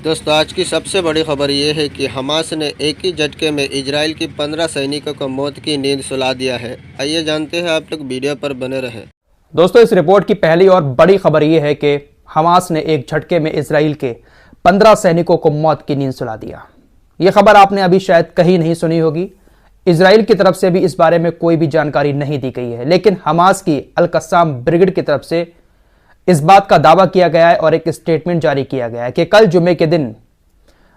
दोस्तों आज की सबसे बड़ी खबर ये है कि हमास ने एक ही झटके में इजराइल की 15 सैनिकों को मौत की नींद सुला दिया है। आइए जानते हैं, आप लोग वीडियो पर बने रहें। दोस्तों इस रिपोर्ट की पहली और बड़ी खबर यह है कि हमास ने एक झटके में इजराइल के 15 सैनिकों को मौत की नींद सुला दिया। यह खबर आपने अभी शायद कहीं नहीं सुनी होगी। इजराइल की तरफ से भी इस बारे में कोई भी जानकारी नहीं दी गई है, लेकिन हमास की अल कस्साम ब्रिगेड की तरफ से इस बात का दावा किया गया है और एक स्टेटमेंट जारी किया गया है कि कल जुमे के दिन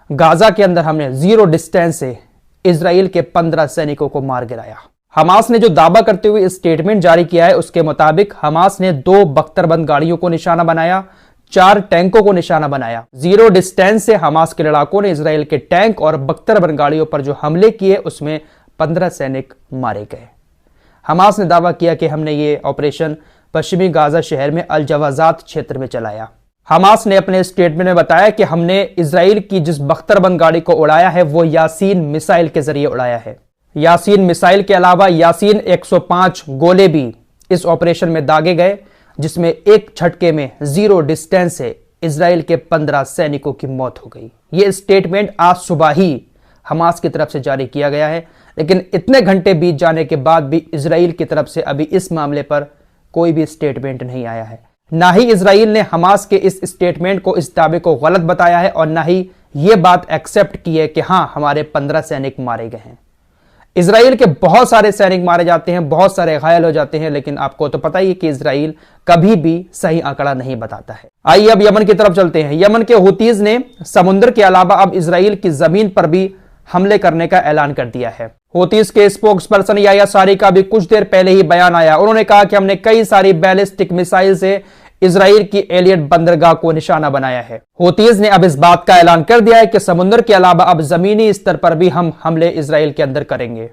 गाजा के अंदर हमने जीरो डिस्टेंस से इजराइल के 15 सैनिकों को मार गिराया। हमास ने जो दावा करते हुए स्टेटमेंट जारी किया है उसके मुताबिक हमास ने 2 बख्तरबंद गाड़ियों को निशाना बनाया, 4 टैंकों को निशाना बनाया। जीरो डिस्टेंस से हमास के लड़ाकों ने इजराइल के टैंक और बख्तरबंद गाड़ियों पर जो हमले किए उसमें 15 सैनिक मारे गए। हमास ने दावा किया कि हमने ये ऑपरेशन पश्चिमी गाजा शहर में अल जवाजात क्षेत्र में चलाया। हमास ने अपने स्टेटमेंट में बताया कि हमने इजराइल की जिस बख्तरबंद गाड़ी को उड़ाया है वो यासीन मिसाइल के जरिए उड़ाया है। यासीन मिसाइल के अलावा यासीन 105 गोले भी इस ऑपरेशन में दागे गए, जिसमें एक झटके में जीरो डिस्टेंस से इजराइल के 15 सैनिकों की मौत हो गई। यह स्टेटमेंट आज सुबह ही हमास की तरफ से जारी किया गया है, लेकिन इतने घंटे बीत जाने के बाद भी इजराइल की तरफ से अभी इस मामले पर कोई भी स्टेटमेंट नहीं आया है। ना ही इजराइल ने हमास के इस स्टेटमेंट को, इस दावे को गलत बताया है और ना ही यह बात एक्सेप्ट की है कि हां हमारे 15 सैनिक मारे गए हैं। इजराइल के बहुत सारे सैनिक मारे जाते हैं, बहुत सारे घायल हो जाते हैं, लेकिन आपको तो पता ही है कि इजराइल कभी भी सही आंकड़ा नहीं बताता है। आइए अब यमन की तरफ चलते हैं। यमन के हुतीज ने समुद्र के अलावा अब इजराइल की जमीन पर भी हमले करने का ऐलान कर दिया है। हुतीज के स्पोक्स पर्सन याह्या सारी का भी कुछ देर पहले ही बयान आया। उन्होंने कहा कि हमने कई सारी बैलिस्टिक मिसाइल से इजराइल की एलियट बंदरगाह को निशाना बनाया है। हुतीज ने अब इस बात का ऐलान कर दिया है कि समुद्र के अलावा अब जमीनी स्तर पर भी हम हमले इजराइल के अंदर करेंगे,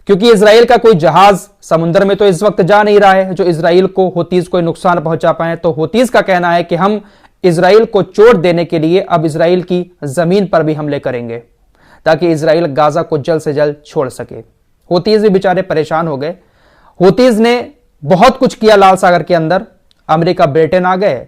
क्योंकि इजराइल का कोई जहाज समुद्र में तो इस वक्त जा नहीं रहा है जो इजराइल को, हुतीज को नुकसान पहुंचा पाए। तो हुतीज का कहना है कि हम इजराइल को चोट देने के लिए अब इजराइल की जमीन पर भी हमले करेंगे ताकि इजराइल गाजा को जल्द से जल्द छोड़ सके। हुतीज भी बेचारे परेशान हो गए। हुतीज ने बहुत कुछ किया लाल सागर के अंदर। अमेरिका, ब्रिटेन आ गए,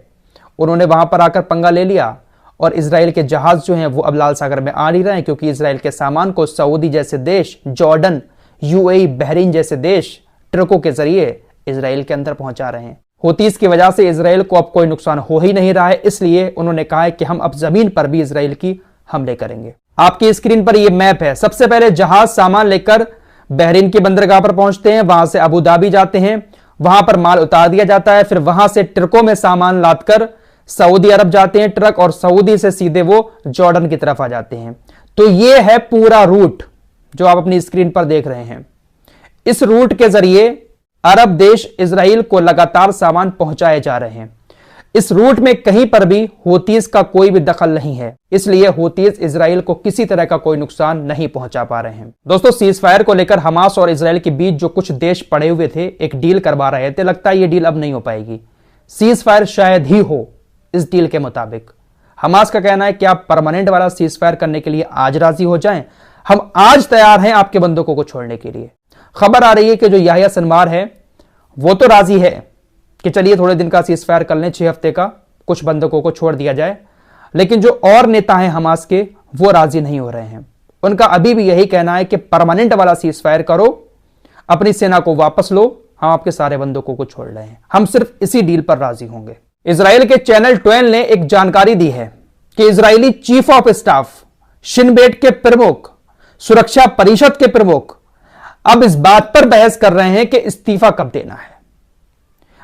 उन्होंने वहां पर आकर पंगा ले लिया और इजराइल के जहाज जो हैं वो अब लाल सागर में आ नहीं रहे हैं, क्योंकि इजराइल के सामान को सऊदी जैसे देश, जॉर्डन, यूएई, बहरीन जैसे देश ट्रकों के जरिए इजराइल के अंदर पहुंचा रहे हैं। हुतीज की वजह से इजराइल को अब कोई नुकसान हो ही नहीं रहा है, इसलिए उन्होंने कहा है कि हम अब जमीन पर भी इजराइल की हमले करेंगे। आपकी स्क्रीन पर यह मैप है। सबसे पहले जहाज सामान लेकर बहरीन की बंदरगाह पर पहुंचते हैं, वहां से अबू धाबी जाते हैं, वहां पर माल उतार दिया जाता है, फिर वहां से ट्रकों में सामान लादकर सऊदी अरब जाते हैं ट्रक, और सऊदी से सीधे वो जॉर्डन की तरफ आ जाते हैं। तो यह है पूरा रूट जो आप अपनी स्क्रीन पर देख रहे हैं। इस रूट के जरिए अरब देश इजराइल को लगातार सामान पहुंचाए जा रहे हैं। इस रूट में कहीं पर भी हुतीज का कोई भी दखल नहीं है, इसलिए हुतीज इजराइल को किसी तरह का कोई नुकसान नहीं पहुंचा पा रहे हैं। दोस्तों सीज फायर को लेकर हमास और इजराइल के बीच जो कुछ देश पड़े हुए थे, एक डील करवा रहे थे, लगता है ये डील अब नहीं हो पाएगी। सीज फायर शायद ही हो इस डील के मुताबिक। हमास का कहना है कि आप परमानेंट वाला सीज फायर करने के लिए आज राजी हो जाएं, हम आज तैयार हैं आपके बंदूकों को छोड़ने के लिए। खबर आ रही है कि जो याह्या सिनवार है वो तो राजी है कि चलिए थोड़े दिन का सीज फायर कर लें, 6 हफ्ते का, कुछ बंदूकों को छोड़ दिया जाए, लेकिन जो और नेता हैं हमास के वो राजी नहीं हो रहे हैं। उनका अभी भी यही कहना है कि परमानेंट वाला सीज फायर करो, अपनी सेना को वापस लो, हम आपके सारे बंदूकों को छोड़ रहे हैं, हम सिर्फ इसी डील पर राजी होंगे। इजराइल के चैनल 12 ने एक जानकारी दी है कि Israeli chief of staff, Shin Bet के प्रमुख, सुरक्षा परिषद के प्रमुख अब इस बात पर बहस कर रहे हैं कि इस्तीफा कब देना है।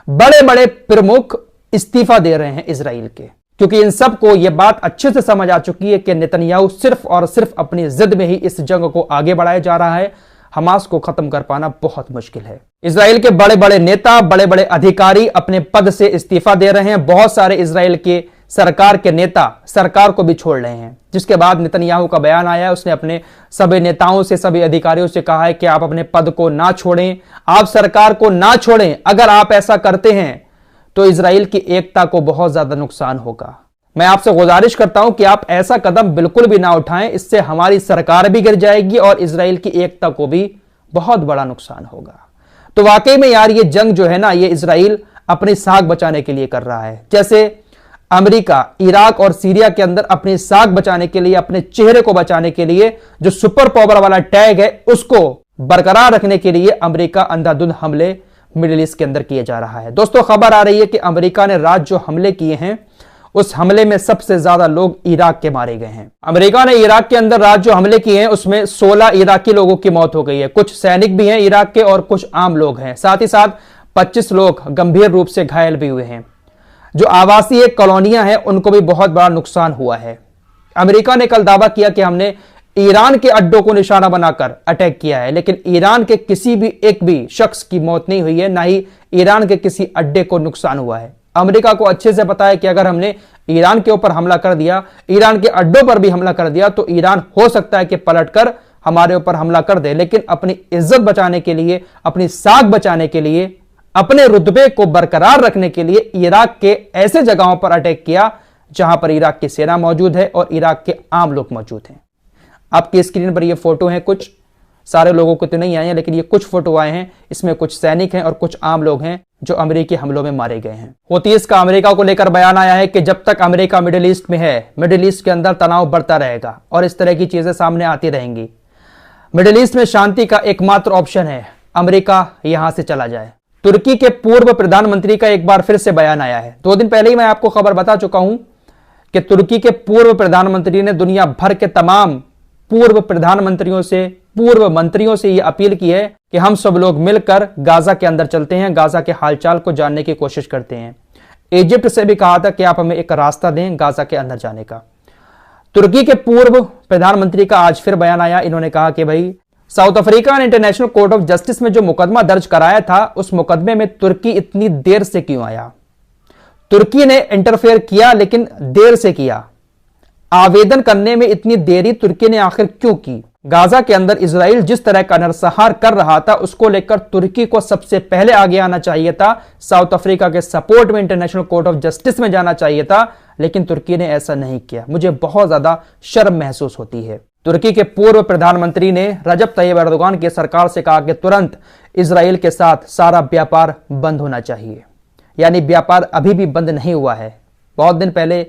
बड़े बड़े प्रमुख इस्तीफा दे रहे हैं इजराइल के, क्योंकि इन सबको यह बात अच्छे से समझ आ चुकी है कि नेतन्याहू सिर्फ और सिर्फ अपनी जिद में ही इस जंग को आगे बढ़ाया जा रहा है। हमास को खत्म कर पाना बहुत मुश्किल है। इजराइल के बड़े बड़े नेता, बड़े बड़े अधिकारी अपने पद से इस्तीफा दे रहे हैं। बहुत सारे इजराइल के सरकार के नेता सरकार को भी छोड़ रहे हैं, जिसके बाद नेतन्याहू का बयान आया है। उसने अपने सभी नेताओं से, सभी अधिकारियों से कहा है कि आप अपने पद को ना छोड़ें, आप सरकार को ना छोड़ें। अगर आप ऐसा करते हैं तो इजराइल की एकता को बहुत ज्यादा नुकसान होगा। मैं आपसे गुजारिश करता हूं कि आप ऐसा कदम बिल्कुल भी ना उठाएं, इससे हमारी सरकार भी गिर जाएगी और इजराइल की एकता को भी बहुत बड़ा नुकसान होगा। तो वाकई में यार ये जंग जो है ना, ये इजराइल अपनी साख बचाने के लिए कर रहा है। जैसे अमेरिका इराक और सीरिया के अंदर अपनी साख बचाने के लिए, अपने चेहरे को बचाने के लिए जो सुपर पावर वाला टैग है उसको बरकरार रखने के लिए अमेरिका अंधाधुंध हमले मिडिल ईस्ट के अंदर किए जा रहा है। दोस्तों, खबर आ रही है कि अमेरिका ने रात जो हमले किए हैं उस हमले में सबसे ज्यादा लोग इराक के मारे गए हैं। अमेरिका ने इराक के अंदर रात जो हमले किए हैं उसमें 16 इराकी लोगों की मौत हो गई है। कुछ सैनिक भी हैं इराक के और कुछ आम लोग हैं। साथ ही साथ 25 लोग गंभीर रूप से घायल भी हुए हैं। जो आवासीय कॉलोनियां हैं उनको भी बहुत बड़ा नुकसान हुआ है। अमेरिका ने कल दावा किया कि हमने ईरान के अड्डों को निशाना बनाकर अटैक किया है, लेकिन ईरान के किसी भी एक भी शख्स की मौत नहीं हुई है, ना ही ईरान के किसी अड्डे को नुकसान हुआ है। अमेरिका को अच्छे से पता है कि अगर हमने ईरान के ऊपर हमला कर दिया, ईरान के अड्डों पर भी हमला कर दिया, तो ईरान हो सकता है कि पलटकर हमारे ऊपर हमला कर दे। लेकिन अपनी इज्जत बचाने के लिए, अपनी साख बचाने के लिए, अपने रुतबे को बरकरार रखने के लिए इराक के ऐसे जगहों पर अटैक किया जहां पर इराक की सेना मौजूद है और इराक के आम लोग मौजूद हैं। आपकी स्क्रीन पर ये फोटो हैं, कुछ सारे लोगों को तो नहीं आए हैं, लेकिन ये कुछ फोटो आए हैं। इसमें कुछ सैनिक हैं और कुछ आम लोग हैं जो अमेरिकी हमलों में मारे गए हैं। हूतीस का अमेरिका को लेकर बयान आया है कि जब तक अमेरिका मिडिल ईस्ट में है, मिडिल ईस्ट के अंदर तनाव बढ़ता रहेगा और इस तरह की चीजें सामने आती रहेंगी। मिडिल ईस्ट में शांति का एकमात्र ऑप्शन है अमेरिका यहां से चला जाए। तुर्की के पूर्व प्रधानमंत्री का एक बार फिर से बयान आया है। 2 दिन पहले ही मैं आपको खबर बता चुका हूं कि तुर्की के पूर्व प्रधानमंत्री ने दुनिया भर के तमाम पूर्व प्रधानमंत्रियों से, पूर्व मंत्रियों से यह अपील की है कि हम सब लोग मिलकर गाजा के अंदर चलते हैं, गाजा के हालचाल को जानने की कोशिश करते हैं। इजिप्ट से भी कहा था कि आप हमें एक रास्ता दें गाजा के अंदर जाने का। तुर्की के पूर्व प्रधानमंत्री का आज फिर बयान आया। इन्होंने कहा कि भाई, साउथ अफ्रीका ने इंटरनेशनल कोर्ट ऑफ जस्टिस में जो मुकदमा दर्ज कराया था उस मुकदमे में तुर्की इतनी देर से क्यों आया? तुर्की ने इंटरफेयर किया लेकिन देर से किया। आवेदन करने में इतनी देरी तुर्की ने आखिर क्यों की? गाजा के अंदर इजराइल जिस तरह का नरसंहार कर रहा था उसको लेकर तुर्की को सबसे पहले आगे आना चाहिए था, साउथ अफ्रीका के सपोर्ट में इंटरनेशनल कोर्ट ऑफ जस्टिस में जाना चाहिए था, लेकिन तुर्की ने ऐसा नहीं किया। मुझे बहुत ज्यादा शर्म महसूस होती है। तुर्की के पूर्व प्रधानमंत्री ने रजब तैयब एर्दोगान की सरकार से कहा कि तुरंत इजराइल के साथ सारा व्यापार बंद होना चाहिए। यानी व्यापार अभी भी बंद नहीं हुआ है। बहुत दिन पहले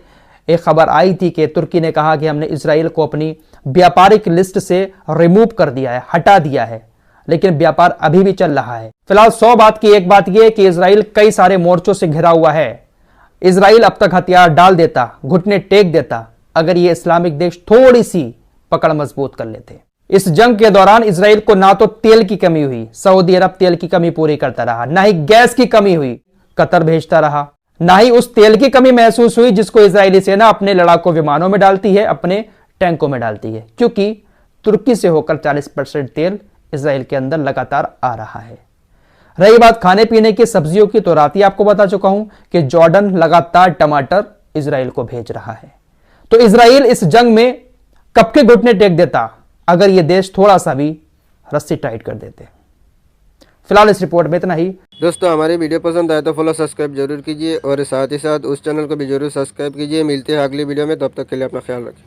एक खबर आई थी कि तुर्की ने कहा कि हमने इजराइल को अपनी व्यापारिक लिस्ट से रिमूव कर दिया है, हटा दिया है, लेकिन व्यापार अभी भी चल रहा है। फिलहाल 100 बात की एक बात यह है कि इजराइल कई सारे मोर्चों से घिरा हुआ है। इजराइल अब तक हथियार डाल देता, घुटने टेक देता, अगर ये इस्लामिक देश थोड़ी सी पकड़ मजबूत कर लेते। इस जंग के दौरान इजराइल को ना तो तेल की कमी हुई, सऊदी अरब तेल की कमी पूरी करता रहा, ना ही गैस की कमी हुई, कतर भेजता रहा, ना ही उस तेल की कमी महसूस हुई जिसको इजरायली सेना अपने लड़ाकू विमानों में डालती है, अपने टैंकों में डालती है, क्योंकि तुर्की से होकर 40% तेल इजराइल के अंदर लगातार आ रहा है। रही बात खाने पीने की, सब्जियों की, तो रात ही आपको बता चुका हूं कि जॉर्डन लगातार टमाटर इजराइल को भेज रहा है। तो इजराइल इस जंग में कब के घुटने टेक देता अगर ये देश थोड़ा सा भी रस्सी टाइट कर देते। फिलहाल इस रिपोर्ट में इतना ही। दोस्तों, हमारी वीडियो पसंद आए तो फॉलो सब्सक्राइब जरूर कीजिए और साथ ही साथ उस चैनल को भी जरूर सब्सक्राइब कीजिए। मिलते हैं अगली वीडियो में, तब तक के लिए अपना ख्याल रखें।